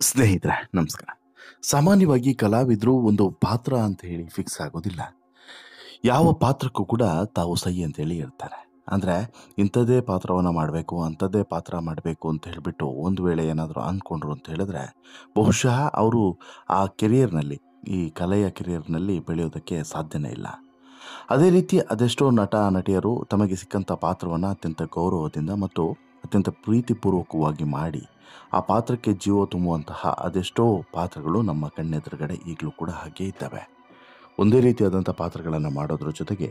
ಸ್ನೇಹಿತರೆ ನಮಸ್ಕಾರ. ಸಾಮಾನ್ಯವಾಗಿ ಕಲಾವಿದರು ಒಂದು ಪಾತ್ರ ಅಂತ ಹೇಳಿ ಫಿಕ್ಸ್ ಆಗೋದಿಲ್ಲ. ಯಾವ ಪಾತ್ರಕ್ಕೂ ಕೂಡ ತಾವು ಸೈ ಅಂತೇಳಿ ಇರ್ತಾರೆ. ಅಂದರೆ ಇಂಥದ್ದೇ ಪಾತ್ರವನ್ನು ಮಾಡಬೇಕು, ಅಂಥದ್ದೇ ಪಾತ್ರ ಮಾಡಬೇಕು ಅಂತ ಹೇಳಿಬಿಟ್ಟು ಒಂದು ವೇಳೆ ಏನಾದರೂ ಅಂದ್ಕೊಂಡ್ರು ಅಂತ ಹೇಳಿದ್ರೆ ಬಹುಶಃ ಅವರು ಆ ಕೆರಿಯರ್ನಲ್ಲಿ, ಈ ಕಲೆಯ ಕೆರಿಯರ್ನಲ್ಲಿ ಬೆಳೆಯೋದಕ್ಕೆ ಸಾಧ್ಯನೇ ಇಲ್ಲ. ಅದೇ ರೀತಿ ಅದೆಷ್ಟೋ ನಟ ನಟಿಯರು ತಮಗೆ ಸಿಕ್ಕಂಥ ಪಾತ್ರವನ್ನು ಅತ್ಯಂತ ಗೌರವದಿಂದ ಮತ್ತು ಅತ್ಯಂತ ಪ್ರೀತಿಪೂರ್ವಕವಾಗಿ ಮಾಡಿ ಆ ಪಾತ್ರಕ್ಕೆ ಜೀವ ತುಂಬುವಂತಹ ಅದೆಷ್ಟೋ ಪಾತ್ರಗಳು ನಮ್ಮ ಕಣ್ಣೆದುರುಗಡೆ ಈಗಲೂ ಕೂಡ ಹಾಗೆ ಇದ್ದಾವೆ. ಒಂದೇ ರೀತಿಯಾದಂಥ ಪಾತ್ರಗಳನ್ನು ಮಾಡೋದ್ರ ಜೊತೆಗೆ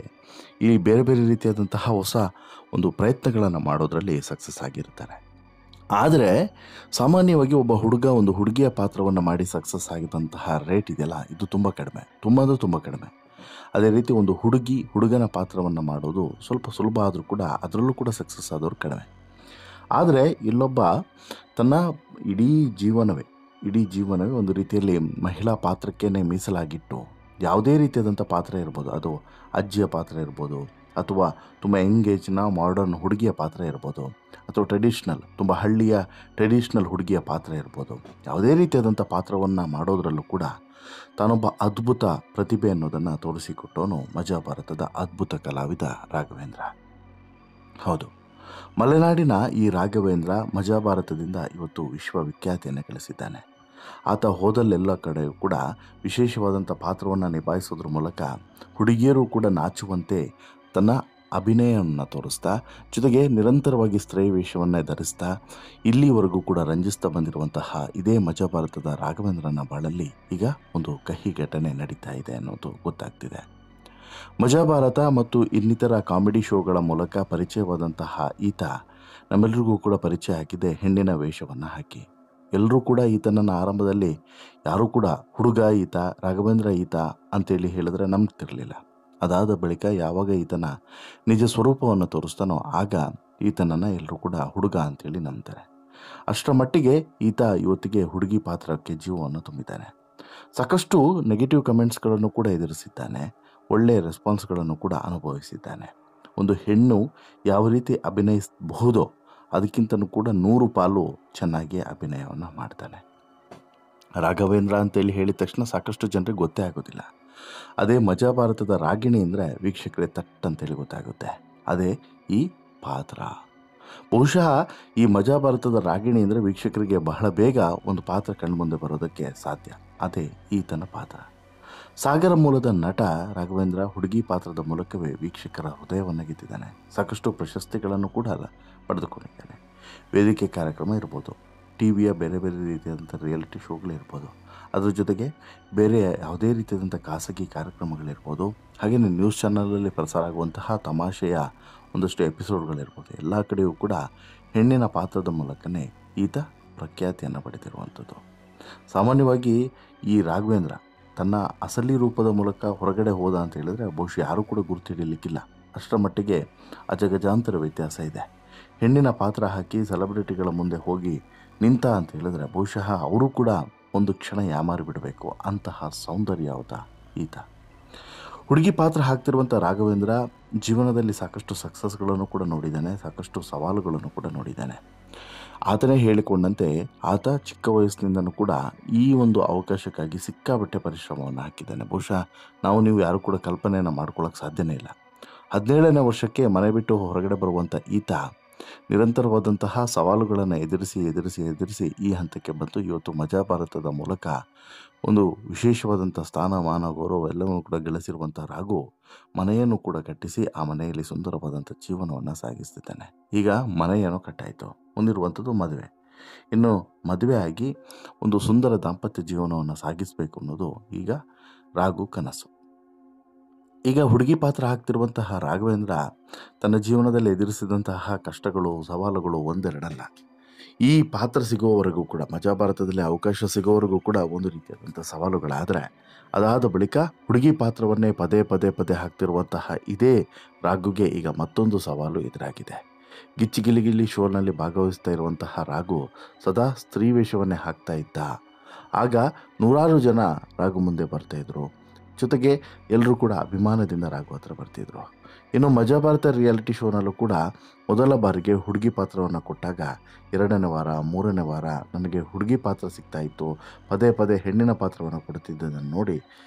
ಈ ಬೇರೆ ಬೇರೆ ರೀತಿಯಾದಂತಹ ಹೊಸ ಒಂದು ಪ್ರಯತ್ನಗಳನ್ನು ಮಾಡೋದರಲ್ಲಿ ಸಕ್ಸಸ್ ಆಗಿರ್ತಾರೆ. ಆದರೆ ಸಾಮಾನ್ಯವಾಗಿ ಒಬ್ಬ ಹುಡುಗ ಒಂದು ಹುಡುಗಿಯ ಪಾತ್ರವನ್ನು ಮಾಡಿ ಸಕ್ಸಸ್ ಆಗಿದ್ದಂತಹ ರೇಟ್ ಇದೆಯಲ್ಲ, ಇದು ತುಂಬ ಕಡಿಮೆ, ತುಂಬ ಅಂದರೆ ತುಂಬ ಕಡಿಮೆ. ಅದೇ ರೀತಿ ಒಂದು ಹುಡುಗಿ ಹುಡುಗನ ಪಾತ್ರವನ್ನು ಮಾಡೋದು ಸ್ವಲ್ಪ ಸುಲಭ ಆದರೂ ಕೂಡ ಅದರಲ್ಲೂ ಕೂಡ ಸಕ್ಸಸ್ ಆದವರು ಕಡಿಮೆ. ಆದರೆ ಇಲ್ಲೊಬ್ಬ ತನ್ನ ಇಡೀ ಜೀವನವೇ ಒಂದು ರೀತಿಯಲ್ಲಿ ಮಹಿಳಾ ಪಾತ್ರಕ್ಕೇ ಮೀಸಲಾಗಿಟ್ಟು ಯಾವುದೇ ರೀತಿಯಾದಂಥ ಪಾತ್ರ ಇರ್ಬೋದು, ಅದು ಅಜ್ಜಿಯ ಪಾತ್ರ ಇರ್ಬೋದು, ಅಥವಾ ತುಂಬ ಎಂಗೇಜ್ನ ಮಾಡರ್ನ್ ಹುಡುಗಿಯ ಪಾತ್ರ ಇರ್ಬೋದು, ಅಥವಾ ತುಂಬ ಹಳ್ಳಿಯ ಟ್ರೆಡಿಷ್ನಲ್ ಹುಡುಗಿಯ ಪಾತ್ರ ಇರ್ಬೋದು, ಯಾವುದೇ ರೀತಿಯಾದಂಥ ಪಾತ್ರವನ್ನು ಮಾಡೋದರಲ್ಲೂ ಕೂಡ ತಾನೊಬ್ಬ ಅದ್ಭುತ ಪ್ರತಿಭೆ ಅನ್ನೋದನ್ನು ತೋರಿಸಿಕೊಟ್ಟವನು ಮಜಾ ಭಾರತದ ಅದ್ಭುತ ಕಲಾವಿದ ರಾಘವೇಂದ್ರ. ಹೌದು, ಮಲೆನಾಡಿನ ಈ ರಾಘವೇಂದ್ರ ಮಜಾ ಭಾರತದಿಂದ ಇವತ್ತು ವಿಶ್ವವಿಖ್ಯಾತಿಯನ್ನು ಗಳಿಸಿದ್ದಾನೆ. ಆತ ಹೋದಲ್ಲೆಲ್ಲ ಕಡೆಯೂ ಕೂಡ ವಿಶೇಷವಾದಂಥ ಪಾತ್ರವನ್ನು ನಿಭಾಯಿಸೋದ್ರ ಮೂಲಕ ಹುಡುಗಿಯರು ಕೂಡ ನಾಚುವಂತೆ ತನ್ನ ಅಭಿನಯವನ್ನು ತೋರಿಸ್ತಾ, ಜೊತೆಗೆ ನಿರಂತರವಾಗಿ ಸ್ತ್ರೀ ವೇಷವನ್ನೇ ಧರಿಸ್ತಾ ಇಲ್ಲಿವರೆಗೂ ಕೂಡ ರಂಜಿಸ್ತಾ ಬಂದಿರುವಂತಹ ಇದೇ ಮಜಾ ಭಾರತದ ರಾಘವೇಂದ್ರನ ಬಾಳಲ್ಲಿ ಈಗ ಒಂದು ಕಹಿ ಘಟನೆ ನಡೀತಾ ಇದೆ ಅನ್ನೋದು ಗೊತ್ತಾಗ್ತಿದೆ. ಮಜಾ ಭಾರತ ಮತ್ತು ಇನ್ನಿತರ ಕಾಮಿಡಿ ಶೋಗಳ ಮೂಲಕ ಪರಿಚಯವಾದಂತಹ ಈತ ನಮ್ಮೆಲ್ಲರಿಗೂ ಕೂಡ ಪರಿಚಯ ಹಾಕಿದೆ ಹೆಣ್ಣಿನ ವೇಷವನ್ನು ಹಾಕಿ. ಎಲ್ಲರೂ ಕೂಡ ಈತನನ್ನು ಆರಂಭದಲ್ಲಿ ಯಾರೂ ಕೂಡ ಹುಡುಗ ಈತ, ರಾಘವೇಂದ್ರ ಈತ ಅಂತೇಳಿ ಹೇಳಿದ್ರೆ ನಂಬ್ತಿರಲಿಲ್ಲ. ಅದಾದ ಬಳಿಕ ಯಾವಾಗ ಈತನ ನಿಜ ಸ್ವರೂಪವನ್ನು ತೋರಿಸ್ತಾನೋ ಆಗ ಈತನನ್ನು ಎಲ್ಲರೂ ಕೂಡ ಹುಡುಗ ಅಂತೇಳಿ ನಂಬ್ತಾರೆ. ಅಷ್ಟರ ಮಟ್ಟಿಗೆ ಈತ ಇವತ್ತಿಗೆ ಹುಡುಗಿ ಪಾತ್ರಕ್ಕೆ ಜೀವವನ್ನು ತುಂಬಿದ್ದಾನೆ. ಸಾಕಷ್ಟು ನೆಗೆಟಿವ್ ಕಮೆಂಟ್ಸ್ಗಳನ್ನು ಕೂಡ ಎದುರಿಸಿದ್ದಾನೆ, ಒಳ್ಳೆಯ ರೆಸ್ಪಾನ್ಸ್ಗಳನ್ನು ಕೂಡ ಅನುಭವಿಸಿದ್ದಾನೆ. ಒಂದು ಹೆಣ್ಣು ಯಾವ ರೀತಿ ಅಭಿನಯಿಸಬಹುದೋ ಅದಕ್ಕಿಂತಲೂ ಕೂಡ 100 ಪಾಲು ಚೆನ್ನಾಗಿ ಅಭಿನಯವನ್ನು ಮಾಡ್ತಾನೆ. ರಾಘವೇಂದ್ರ ಅಂತೇಳಿ ಹೇಳಿದ ತಕ್ಷಣ ಸಾಕಷ್ಟು ಜನರಿಗೆ ಗೊತ್ತೇ ಆಗೋದಿಲ್ಲ. ಅದೇ ಮಜಾ ಭಾರತದ ರಾಗಿಣಿ ಅಂದರೆ ವೀಕ್ಷಕರೇ ತಟ್ ಅಂತೇಳಿ ಗೊತ್ತಾಗುತ್ತೆ. ಅದೇ ಈ ಪಾತ್ರ. ಬಹುಶಃ ಈ ಮಜಾ ಭಾರತದ ರಾಗಿಣಿ ಅಂದರೆ ವೀಕ್ಷಕರಿಗೆ ಬಹಳ ಬೇಗ ಒಂದು ಪಾತ್ರ ಕಣ್ಮುಂದೆ ಬರೋದಕ್ಕೆ ಸಾಧ್ಯ. ಅದೇ ಈತನ ಪಾತ್ರ. ಸಾಗರ ಮೂಲದ ನಟ ರಾಘವೇಂದ್ರ ಹುಡುಗಿ ಪಾತ್ರದ ಮೂಲಕವೇ ವೀಕ್ಷಕರ ಹೃದಯವನ್ನು ಗೆದ್ದಿದ್ದಾನೆ. ಸಾಕಷ್ಟು ಪ್ರಶಸ್ತಿಗಳನ್ನು ಕೂಡ ಪಡೆದುಕೊಂಡಿದ್ದಾನೆ. ವೇದಿಕೆ ಕಾರ್ಯಕ್ರಮ ಇರ್ಬೋದು, ಟಿವಿಯ ಬೇರೆ ಬೇರೆ ರೀತಿಯಾದಂಥ ರಿಯಾಲಿಟಿ ಶೋಗಳಿರ್ಬೋದು, ಅದ್ರ ಜೊತೆಗೆ ಬೇರೆ ಯಾವುದೇ ರೀತಿಯಾದಂಥ ಖಾಸಗಿ ಕಾರ್ಯಕ್ರಮಗಳಿರ್ಬೋದು, ಹಾಗೆಯೇ ನ್ಯೂಸ್ ಚಾನಲಲ್ಲಿ ಪ್ರಸಾರ ಆಗುವಂತಹ ತಮಾಷೆಯ ಒಂದಷ್ಟು ಎಪಿಸೋಡ್ಗಳಿರ್ಬೋದು, ಎಲ್ಲ ಕಡೆಯೂ ಕೂಡ ಹೆಣ್ಣಿನ ಪಾತ್ರದ ಮೂಲಕನೇ ಈತ ಪ್ರಖ್ಯಾತಿಯನ್ನು ಪಡೆದಿರುವಂಥದ್ದು. ಸಾಮಾನ್ಯವಾಗಿ ಈ ರಾಘವೇಂದ್ರ ತನ್ನ ಅಸಲಿ ರೂಪದ ಮೂಲಕ ಹೊರಗಡೆ ಹೋದ ಅಂತ ಹೇಳಿದ್ರೆ ಬಹುಶಃ ಯಾರೂ ಕೂಡ ಗುರುತಿಡಲಿಕ್ಕಿಲ್ಲ. ಅಷ್ಟರ ಮಟ್ಟಿಗೆ ಅಜಗಜಾಂತರ ವ್ಯತ್ಯಾಸ ಇದೆ. ಹೆಣ್ಣಿನ ಪಾತ್ರ ಹಾಕಿ ಸೆಲೆಬ್ರಿಟಿಗಳ ಮುಂದೆ ಹೋಗಿ ನಿಂತ ಅಂತ ಹೇಳಿದ್ರೆ ಬಹುಶಃ ಅವರು ಕೂಡ ಒಂದು ಕ್ಷಣ ಯಾಮಾರಿ ಬಿಡಬೇಕು, ಅಂತಹ ಸೌಂದರ್ಯ ಈತ. ಹುಡುಗಿ ಪಾತ್ರ ಹಾಕ್ತಿರುವಂಥ ರಾಘವೇಂದ್ರ ಜೀವನದಲ್ಲಿ ಸಾಕಷ್ಟು ಸಕ್ಸಸ್ಗಳನ್ನು ಕೂಡ ನೋಡಿದ್ದಾನೆ, ಸಾಕಷ್ಟು ಸವಾಲುಗಳನ್ನು ಕೂಡ ನೋಡಿದ್ದಾನೆ. ಆತನೇ ಹೇಳಿಕೊಂಡಂತೆ ಆತ ಚಿಕ್ಕ ವಯಸ್ಸಿನಿಂದನೂ ಕೂಡ ಈ ಒಂದು ಅವಕಾಶಕ್ಕಾಗಿ ಸಿಕ್ಕಾಬಟ್ಟೆ ಪರಿಶ್ರಮವನ್ನು ಹಾಕಿದ್ದಾನೆ. ಬಹುಶಃ ನೀವು ಯಾರು ಕೂಡ ಕಲ್ಪನೆಯನ್ನು ಮಾಡ್ಕೊಳ್ಳೋಕೆ ಸಾಧ್ಯನೇ ಇಲ್ಲ. 17ನೇ ವರ್ಷಕ್ಕೆ ಮನೆ ಬಿಟ್ಟು ಹೊರಗಡೆ ಬರುವಂಥ ಈತ ನಿರಂತರವಾದಂತಹ ಸವಾಲುಗಳನ್ನು ಎದುರಿಸಿ ಈ ಹಂತಕ್ಕೆ ಬಂದು ಇವತ್ತು ಮಜಾ ಭಾರತದ ಮೂಲಕ ಒಂದು ವಿಶೇಷವಾದಂಥ ಸ್ಥಾನಮಾನ ಗೌರವ ಎಲ್ಲವನ್ನೂ ಕೂಡ ಗಳಿಸಿರುವಂಥ ರಾಘು ಮನೆಯನ್ನು ಕೂಡ ಕಟ್ಟಿಸಿ ಆ ಮನೆಯಲ್ಲಿ ಸುಂದರವಾದಂಥ ಜೀವನವನ್ನು ಸಾಗಿಸ್ತಿದ್ದಾನೆ. ಈಗ ಮನೆಯನ್ನು ಕಟ್ಟಾಯಿತು, ಮುಂದಿರುವಂಥದ್ದು ಮದುವೆ. ಇನ್ನು ಮದುವೆ ಆಗಿ ಒಂದು ಸುಂದರ ದಾಂಪತ್ಯ ಜೀವನವನ್ನು ಸಾಗಿಸಬೇಕು ಅನ್ನೋದು ಈಗ ರಾಘು ಕನಸು. ಈಗ ಹುಡುಗಿ ಪಾತ್ರ ಹಾಕ್ತಿರುವಂತಹ ರಾಘವೇಂದ್ರ ತನ್ನ ಜೀವನದಲ್ಲಿ ಎದುರಿಸಿದಂತಹ ಕಷ್ಟಗಳು, ಸವಾಲುಗಳು ಒಂದೆರಡಲ್ಲ. ಈ ಪಾತ್ರ ಸಿಗುವವರೆಗೂ ಕೂಡ, ಮಜಾ ಭಾರತದಲ್ಲಿ ಅವಕಾಶ ಸಿಗೋವರೆಗೂ ಕೂಡ ಒಂದು ರೀತಿಯಾದಂಥ ಸವಾಲುಗಳಾದರೆ, ಅದಾದ ಬಳಿಕ ಹುಡುಗಿ ಪಾತ್ರವನ್ನೇ ಪದೇ ಹಾಕ್ತಿರುವಂತಹ ಇದೇ ರಾಘುಗೆ ಈಗ ಮತ್ತೊಂದು ಸವಾಲು ಎದುರಾಗಿದೆ. ಗಿಚ್ಚಿ ಶೋನಲ್ಲಿ ಭಾಗವಹಿಸ್ತಾ ಇರುವಂತಹ ರಾಘು ಸದಾ ಸ್ತ್ರೀ ವೇಷವನ್ನೇ ಹಾಕ್ತಾ ಇದ್ದ. ಆಗ 100 ಜನ ರಾಘು ಮುಂದೆ ಬರ್ತಾಯಿದ್ರು. ಜೊತೆಗೆ ಎಲ್ಲರೂ ಕೂಡ ಅಭಿಮಾನದಿಂದ ರಾಘು ಹತ್ರ ಬರ್ತಿದ್ರು. ಇನ್ನು ಮಜಾ ಭಾರತ ರಿಯಾಲಿಟಿ ಶೋನಲ್ಲೂ ಕೂಡ ಮೊದಲ ಬಾರಿಗೆ ಹುಡುಗಿ ಪಾತ್ರವನ್ನು ಕೊಟ್ಟಾಗ 2ನೇ ವಾರ 3ನೇ ವಾರ ನನಗೆ ಹುಡುಗಿ ಪಾತ್ರ ಸಿಗ್ತಾಯಿತ್ತು, ಪದೇ ಪದೇ ಹೆಣ್ಣಿನ ಪಾತ್ರವನ್ನು ಕೊಡ್ತಿದ್ದದನ್ನು ನೋಡಿ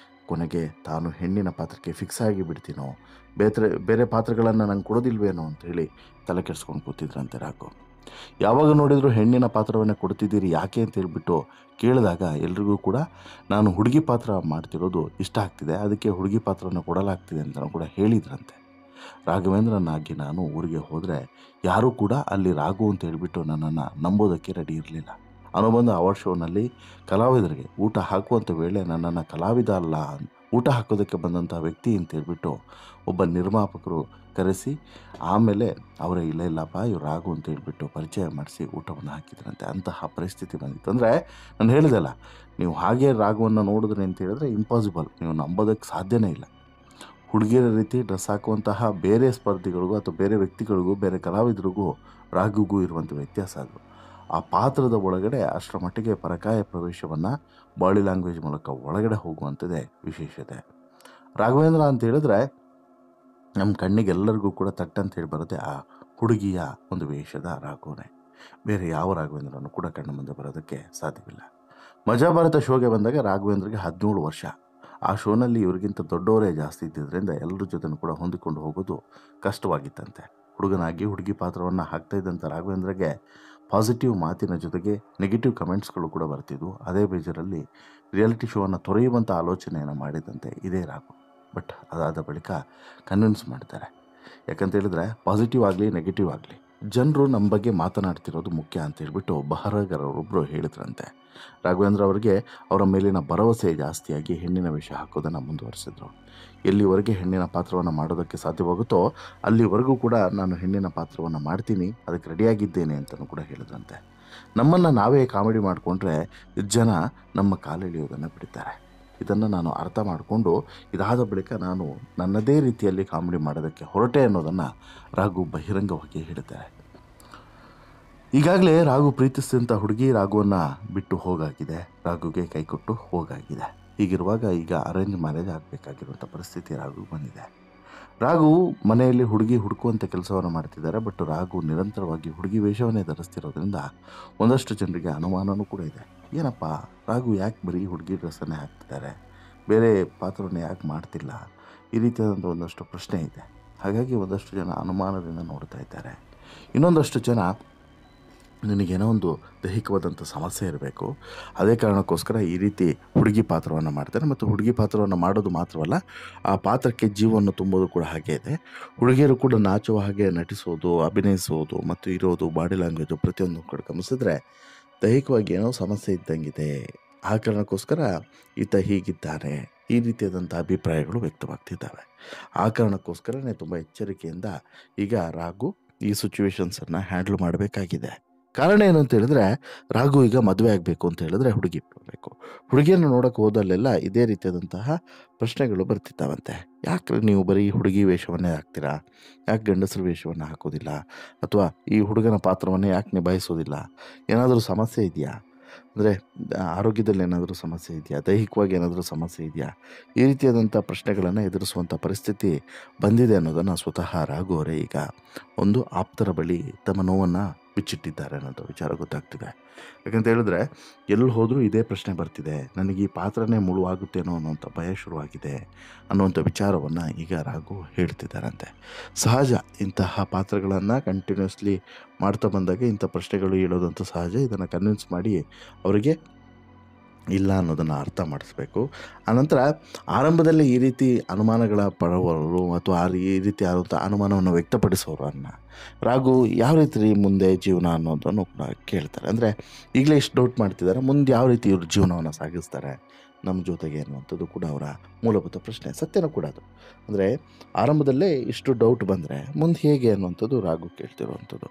ಕೊನೆಗೆ ತಾನು ಹೆಣ್ಣಿನ ಪಾತ್ರಕ್ಕೆ ಫಿಕ್ಸ್ ಆಗಿ ಬಿಡ್ತೀನೋ, ಬೇರೆ ಪಾತ್ರಗಳನ್ನು ನಂಗೆ ಕೊಡೋದಿಲ್ವೇನೋ ಅಂಥೇಳಿ ತಲೆ ಕೆಡಿಸ್ಕೊಂಡು ಕೂತಿದ್ರಂತೆ ರಾಘು. ಯಾವಾಗ ನೋಡಿದರೂ ಹೆಣ್ಣಿನ ಪಾತ್ರವನ್ನೇ ಕೊಡ್ತಿದ್ದೀರಿ ಯಾಕೆ ಅಂತ ಹೇಳ್ಬಿಟ್ಟು ಕೇಳಿದಾಗ ಎಲ್ರಿಗೂ ಕೂಡ ನಾನು ಹುಡುಗಿ ಪಾತ್ರ ಮಾಡ್ತಿರೋದು ಇಷ್ಟ ಆಗ್ತಿದೆ, ಅದಕ್ಕೆ ಹುಡುಗಿ ಪಾತ್ರವನ್ನು ಕೊಡಲಾಗ್ತಿದೆ ಅಂತ ಕೂಡ ಹೇಳಿದ್ರಂತೆ. ರಾಘವೇಂದ್ರನಾಗಿ ನಾನು ಊರಿಗೆ ಹೋದರೆ ಯಾರೂ ಕೂಡ ಅಲ್ಲಿ ರಾಘು ಅಂತ ಹೇಳಿಬಿಟ್ಟು ನನ್ನನ್ನು ನಂಬೋದಕ್ಕೆ ರೆಡಿ ಇರಲಿಲ್ಲ. ಅನುಬಂಧ ಅವಾರ್ಡ್ ಶೋನಲ್ಲಿ ಕಲಾವಿದರಿಗೆ ಊಟ ಹಾಕುವಂಥ ವೇಳೆ ನನ್ನನ್ನು ಕಲಾವಿದ ಅಲ್ಲ, ಊಟ ಹಾಕೋದಕ್ಕೆ ಬಂದಂಥ ವ್ಯಕ್ತಿ ಅಂತ ಹೇಳ್ಬಿಟ್ಟು ಒಬ್ಬ ನಿರ್ಮಾಪಕರು ಕರೆಸಿ ಆಮೇಲೆ ಅವರೇ ಇಲ್ಲಪ್ಪ ಇವ್ರು ರಾಘು ಅಂತ ಹೇಳ್ಬಿಟ್ಟು ಪರಿಚಯ ಮಾಡಿಸಿ ಊಟವನ್ನು ಹಾಕಿದ್ರಂತೆ. ಅಂತಹ ಪರಿಸ್ಥಿತಿ ಬಂದಿತ್ತು. ಅಂದರೆ ನಾನು ಹೇಳಿದೆಲ್ಲ, ನೀವು ಹಾಗೆ ರಾಘುವನ್ನು ನೋಡಿದ್ರಿ ಅಂತ ಹೇಳಿದ್ರೆ ಇಂಪಾಸಿಬಲ್, ನೀವು ನಂಬೋದಕ್ಕೆ ಸಾಧ್ಯನೇ ಇಲ್ಲ. ಹುಡುಗಿಯರ ರೀತಿ ಡ್ರೆಸ್ ಹಾಕುವಂತಹ ಬೇರೆ ಸ್ಪರ್ಧಿಗಳಿಗೂ ಅಥವಾ ಬೇರೆ ವ್ಯಕ್ತಿಗಳಿಗೂ ಬೇರೆ ಕಲಾವಿದರಿಗೂ ರಾಘುಗೂ ಇರುವಂಥ ವ್ಯತ್ಯಾಸ ಅದು. ಆ ಪಾತ್ರದ ಒಳಗಡೆ ಅಷ್ಟರ ಮಟ್ಟಿಗೆ ಪರಕಾಯ ಪ್ರವೇಶವನ್ನು ಬಾಡಿ ಲ್ಯಾಂಗ್ವೇಜ್ ಮೂಲಕ ಒಳಗಡೆ ಹೋಗುವಂಥದ್ದೇ ವಿಶೇಷತೆ. ರಾಘವೇಂದ್ರ ಅಂತ ಹೇಳಿದ್ರೆ ನಮ್ಮ ಕಣ್ಣಿಗೆಲ್ಲರಿಗೂ ಕೂಡ ತಟ್ಟಂತ ಹೇಳಿ ಬರುತ್ತೆ ಆ ಹುಡುಗಿಯ ಒಂದು ವೇಷದ ರಾಘವನೇ. ಬೇರೆ ಯಾವ ರಾಘವೇಂದ್ರನು ಕೂಡ ಕಣ್ಣ ಮುಂದೆ ಬರೋದಕ್ಕೆ ಸಾಧ್ಯವಿಲ್ಲ. ಮಜಾ ಭಾರತ ಶೋಗೆ ಬಂದಾಗ ರಾಘವೇಂದ್ರಿಗೆ 17 ವರ್ಷ. ಆ ಶೋನಲ್ಲಿ ಇವ್ರಿಗಿಂತ ದೊಡ್ಡವರೇ ಜಾಸ್ತಿ ಇದ್ದಿದ್ದರಿಂದ ಎಲ್ಲರ ಜೊತೆನೂ ಕೂಡ ಹೊಂದಿಕೊಂಡು ಹೋಗೋದು ಕಷ್ಟವಾಗಿತ್ತಂತೆ. ಹುಡುಗನಾಗಿ ಹುಡುಗಿ ಪಾತ್ರವನ್ನು ಹಾಕ್ತಾ ಇದ್ದಂಥ ರಾಘವೇಂದ್ರಗೆ ಪಾಸಿಟಿವ್ ಮಾತಿನ ಜೊತೆಗೆ ನೆಗೆಟಿವ್ ಕಮೆಂಟ್ಸ್ಗಳು ಕೂಡ ಬರ್ತಿದ್ವು. ಅದೇ ಬೇಜಾರಲ್ಲಿ ರಿಯಾಲಿಟಿ ಶೋವನ್ನು ತೊರೆಯುವಂಥ ಆಲೋಚನೆಯನ್ನು ಮಾಡಿದಂತೆ ಇದೇ ರಾಘು. ಬಟ್ ಅದಾದ ಬಳಿಕ ಕನ್ವಿನ್ಸ್ ಮಾಡ್ತಾರೆ. ಯಾಕಂತ ಹೇಳಿದ್ರೆ ಪಾಸಿಟಿವ್ ಆಗಲಿ ನೆಗೆಟಿವ್ ಆಗಲಿ ಜನರು ನಮ್ಮ ಬಗ್ಗೆ ಮಾತನಾಡ್ತಿರೋದು ಮುಖ್ಯ ಅಂತ ಹೇಳ್ಬಿಟ್ಟು ಬರಹಗಾರರೊಬ್ಬರು ಹೇಳಿದ್ರಂತೆ. ರಾಘವೇಂದ್ರ ಅವರಿಗೆ ಅವರ ಮೇಲಿನ ಭರವಸೆ ಜಾಸ್ತಿಯಾಗಿ ಹೆಣ್ಣಿನ ವೇಷ ಹಾಕೋದನ್ನು ಮುಂದುವರಿಸಿದ್ರು. ಎಲ್ಲಿವರೆಗೆ ಹೆಣ್ಣಿನ ಪಾತ್ರವನ್ನು ಮಾಡೋದಕ್ಕೆ ಸಾಧ್ಯವಾಗುತ್ತೋ ಅಲ್ಲಿವರೆಗೂ ಕೂಡ ನಾನು ಹೆಣ್ಣಿನ ಪಾತ್ರವನ್ನು ಮಾಡ್ತೀನಿ, ಅದಕ್ಕೆ ರೆಡಿಯಾಗಿದ್ದೇನೆ ಅಂತಲೂ ಕೂಡ ಹೇಳಿದ್ರಂತೆ. ನಮ್ಮನ್ನು ನಾವೇ ಕಾಮಿಡಿ ಮಾಡಿಕೊಂಡ್ರೆ ಜನ ನಮ್ಮ ಕಾಲೆಳೆಯೋದನ್ನು ಬಿಡ್ತಾರೆ. ಇದನ್ನು ನಾನು ಅರ್ಥ ಮಾಡಿಕೊಂಡು ಇದಾದ ಬಳಿಕ ನಾನು ನನ್ನದೇ ರೀತಿಯಲ್ಲಿ ಕಾಮಿಡಿ ಮಾಡೋದಕ್ಕೆ ಹೊರಟೆ ಅನ್ನೋದನ್ನು ರಾಘು ಬಹಿರಂಗವಾಗಿ ಹೇಳಿದ್ದಾರೆ. ಈಗಾಗಲೇ ರಾಘು ಪ್ರೀತಿಸಿದಂಥ ಹುಡುಗಿ ರಾಘುವನ್ನು ಬಿಟ್ಟು ಹೋಗಾಗಿದೆ, ರಾಘುಗೆ ಕೈಕೊಟ್ಟು ಹೋಗಾಗಿದೆ. ಹೀಗಿರುವಾಗ ಈಗ ಅರೇಂಜ್ ಮ್ಯಾರೇಜ್ ಆಗಬೇಕಾಗಿರುವಂಥ ಪರಿಸ್ಥಿತಿ ರಾಘು ಬಂದಿದೆ. ರಾಘು ಮನೆಯಲ್ಲಿ ಹುಡುಗಿ ಹುಡುಕುವಂಥ ಕೆಲಸವನ್ನು ಮಾಡ್ತಿದ್ದಾರೆ. ಬಟ್ ರಾಘು ನಿರಂತರವಾಗಿ ಹುಡುಗಿ ವೇಷವನ್ನೇ ಧರಿಸ್ತಿರೋದ್ರಿಂದ ಒಂದಷ್ಟು ಜನರಿಗೆ ಅನುಮಾನವೂ ಕೂಡ ಇದೆ. ಏನಪ್ಪ ರಾಘು ಯಾಕೆ ಬರೀ ಹುಡುಗಿ ಡ್ರೆಸ್ಸನ್ನೇ ಹಾಕ್ತಿದ್ದಾರೆ, ಬೇರೆ ಪಾತ್ರವನ್ನು ಯಾಕೆ ಮಾಡ್ತಿಲ್ಲ, ಈ ರೀತಿಯಾದಂಥ ಒಂದಷ್ಟು ಪ್ರಶ್ನೆ ಇದೆ. ಹಾಗಾಗಿ ಒಂದಷ್ಟು ಜನ ಅನುಮಾನದಿಂದ ನೋಡ್ತಾ ಇದ್ದಾರೆ. ಇನ್ನೊಂದಷ್ಟು ಜನ ನಿನಗೇನೋ ಒಂದು ದೈಹಿಕವಾದಂಥ ಸಮಸ್ಯೆ ಇರಬೇಕು, ಅದೇ ಕಾರಣಕ್ಕೋಸ್ಕರ ಈ ರೀತಿ ಹುಡುಗಿ ಪಾತ್ರವನ್ನು ಮಾಡ್ತಾರೆ. ಮತ್ತು ಹುಡುಗಿ ಪಾತ್ರವನ್ನು ಮಾಡೋದು ಮಾತ್ರವಲ್ಲ, ಆ ಪಾತ್ರಕ್ಕೆ ಜೀವವನ್ನು ತುಂಬೋದು ಕೂಡ ಹಾಗೆ ಇದೆ. ಹುಡುಗಿಯರು ಕೂಡ ನಾಚುವ ಹಾಗೆ ನಟಿಸೋದು, ಅಭಿನಯಿಸೋದು ಮತ್ತು ಇರೋದು, ಬಾಡಿ ಲ್ಯಾಂಗ್ವೇಜು ಪ್ರತಿಯೊಂದು ಕೂಡ ಗಮನಿಸಿದ್ರೆ ದೈಹಿಕವಾಗಿ ಏನೋ ಸಮಸ್ಯೆ ಇದ್ದಂಗಿದೆ, ಆ ಕಾರಣಕ್ಕೋಸ್ಕರ ಈತ ಹೀಗಿದ್ದಾನೆ, ಈ ರೀತಿಯಾದಂಥ ಅಭಿಪ್ರಾಯಗಳು ವ್ಯಕ್ತವಾಗ್ತಿದ್ದಾವೆ. ಆ ಕಾರಣಕ್ಕೋಸ್ಕರನೇ ತುಂಬ ಎಚ್ಚರಿಕೆಯಿಂದ ಈಗ ರಾಘು ಈ ಸಿಚುವೇಶನ್ಸನ್ನು ಹ್ಯಾಂಡಲ್ ಮಾಡಬೇಕಾಗಿದೆ. ಕಾರಣ ಏನು ಅಂತ ಹೇಳಿದ್ರೆ ರಾಘು ಈಗ ಮದುವೆ ಆಗಬೇಕು ಅಂತ ಹೇಳಿದ್ರೆ ಹುಡುಗಿ ಬರಬೇಕು. ಹುಡುಗಿಯನ್ನು ನೋಡೋಕೆ ಹೋದಲ್ಲೆಲ್ಲ ಇದೇ ರೀತಿಯಾದಂತಹ ಪ್ರಶ್ನೆಗಳು ಬರ್ತಿದ್ದಾವಂತೆ. ಯಾಕೆ ನೀವು ಬರೀ ಹುಡುಗಿ ವೇಷವನ್ನೇ ಹಾಕ್ತೀರಾ, ಯಾಕೆ ಗಂಡಸರ ವೇಷವನ್ನು ಹಾಕೋದಿಲ್ಲ, ಅಥವಾ ಈ ಹುಡುಗನ ಪಾತ್ರವನ್ನೇ ಯಾಕೆ ನಿಭಾಯಿಸೋದಿಲ್ಲ, ಏನಾದರೂ ಸಮಸ್ಯೆ ಇದೆಯಾ, ಅಂದರೆ ಆರೋಗ್ಯದಲ್ಲಿ ಏನಾದರೂ ಸಮಸ್ಯೆ ಇದೆಯಾ, ದೈಹಿಕವಾಗಿ ಏನಾದರೂ ಸಮಸ್ಯೆ ಇದೆಯಾ, ಈ ರೀತಿಯಾದಂಥ ಪ್ರಶ್ನೆಗಳನ್ನು ಎದುರಿಸುವಂಥ ಪರಿಸ್ಥಿತಿ ಬಂದಿದೆ ಅನ್ನೋದನ್ನು ಸ್ವತಃ ರಾಘು ಅವರೇ ಈಗ ಒಂದು ಆಪ್ತರ ಬಳಿ ತಮ್ಮ ನೋವನ್ನು ಬಿಚ್ಚಿಟ್ಟಿದ್ದಾರೆ ಅನ್ನೋದು ವಿಚಾರ ಗೊತ್ತಾಗ್ತಿದೆ. ಯಾಕಂತ ಹೇಳಿದ್ರೆ ಎಲ್ಲಿ ಹೋದರೂ ಇದೇ ಪ್ರಶ್ನೆ ಬರ್ತಿದೆ, ನನಗೆ ಈ ಪಾತ್ರನೇ ಮುಳುವಾಗುತ್ತೇನೋ ಅನ್ನೋಂಥ ಭಯ ಶುರುವಾಗಿದೆ ಅನ್ನುವಂಥ ವಿಚಾರವನ್ನು ಈಗ ರಾಘು ಹೇಳ್ತಿದ್ದಾರಂತೆ. ಸಹಜ, ಇಂತಹ ಪಾತ್ರಗಳನ್ನು ಕಂಟಿನ್ಯೂಸ್ಲಿ ಮಾಡ್ತಾ ಬಂದಾಗ ಇಂಥ ಪ್ರಶ್ನೆಗಳು ಹೇಳೋದಂಥ ಸಹಜ. ಇದನ್ನು ಕನ್ವಿನ್ಸ್ ಮಾಡಿ ಅವರಿಗೆ ಇಲ್ಲ ಅನ್ನೋದನ್ನು ಅರ್ಥ ಮಾಡಿಸ್ಬೇಕು. ಆನಂತರ ಆರಂಭದಲ್ಲಿ ಈ ರೀತಿ ಅನುಮಾನಗಳ ಪಡುವವರು ಅಥವಾ ಈ ರೀತಿ ಆದಂಥ ಅನುಮಾನವನ್ನು ವ್ಯಕ್ತಪಡಿಸೋರನ್ನು ರಾಘು ಯಾವ ರೀತಿ ಮುಂದೆ ಜೀವನ ಅನ್ನೋದನ್ನು ಕೂಡ ಕೇಳ್ತಾರೆ. ಅಂದರೆ ಈಗಲೇ ಇಷ್ಟು ಡೌಟ್ ಮಾಡ್ತಿದ್ದಾರೆ, ಮುಂದೆ ಯಾವ ರೀತಿ ಇವ್ರ ಜೀವನವನ್ನು ಸಾಗಿಸ್ತಾರೆ ನಮ್ಮ ಜೊತೆಗೆ ಅನ್ನುವಂಥದ್ದು ಕೂಡ ಅವರ ಮೂಲಭೂತ ಪ್ರಶ್ನೆ. ಸತ್ಯನೂ ಕೂಡ ಅದು. ಅಂದರೆ ಆರಂಭದಲ್ಲೇ ಇಷ್ಟು ಡೌಟ್ ಬಂದರೆ ಮುಂದೆ ಹೇಗೆ ಅನ್ನುವಂಥದ್ದು ರಾಘು ಕೇಳ್ತಿರುವಂಥದ್ದು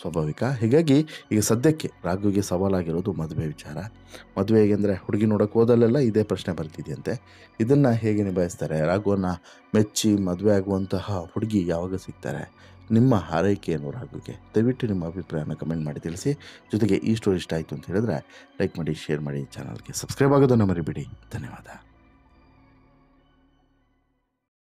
ಸ್ವಾಭಾವಿಕ. ಹೀಗಾಗಿ ಈಗ ಸದ್ಯಕ್ಕೆ ರಾಘುಗೆ ಸವಾಲಾಗಿರೋದು ಮದುವೆ ವಿಚಾರ. ಮದುವೆ ಹೇಗೆ ಅಂದರೆ ಹುಡುಗಿ ನೋಡೋಕೆ ಹೋದಲ್ಲೆಲ್ಲ ಇದೇ ಪ್ರಶ್ನೆ ಬರ್ತಿದೆಯಂತೆ. ಇದನ್ನು ಹೇಗೆ ನಿಭಾಯಿಸ್ತಾರೆ, ರಾಘುವನ್ನು ಮೆಚ್ಚಿ ಮದುವೆ ಆಗುವಂತಹ ಹುಡುಗಿ ಯಾವಾಗ ಸಿಗ್ತಾರೆ, ನಿಮ್ಮ ಹಾರೈಕೆಯನ್ನು ರಾಘುಗೆ ದಯವಿಟ್ಟು ನಿಮ್ಮ ಅಭಿಪ್ರಾಯನ ಕಮೆಂಟ್ ಮಾಡಿ ತಿಳಿಸಿ. ಜೊತೆಗೆ ಈ ಸ್ಟೋರಿ ಇಷ್ಟ ಆಯಿತು ಅಂತ ಹೇಳಿದ್ರೆ ಲೈಕ್ ಮಾಡಿ, ಶೇರ್ ಮಾಡಿ, ಚಾನಲ್ಗೆ ಸಬ್ಸ್ಕ್ರೈಬ್ ಆಗೋದನ್ನು ಮರಿಬೇಡಿ. ಧನ್ಯವಾದ.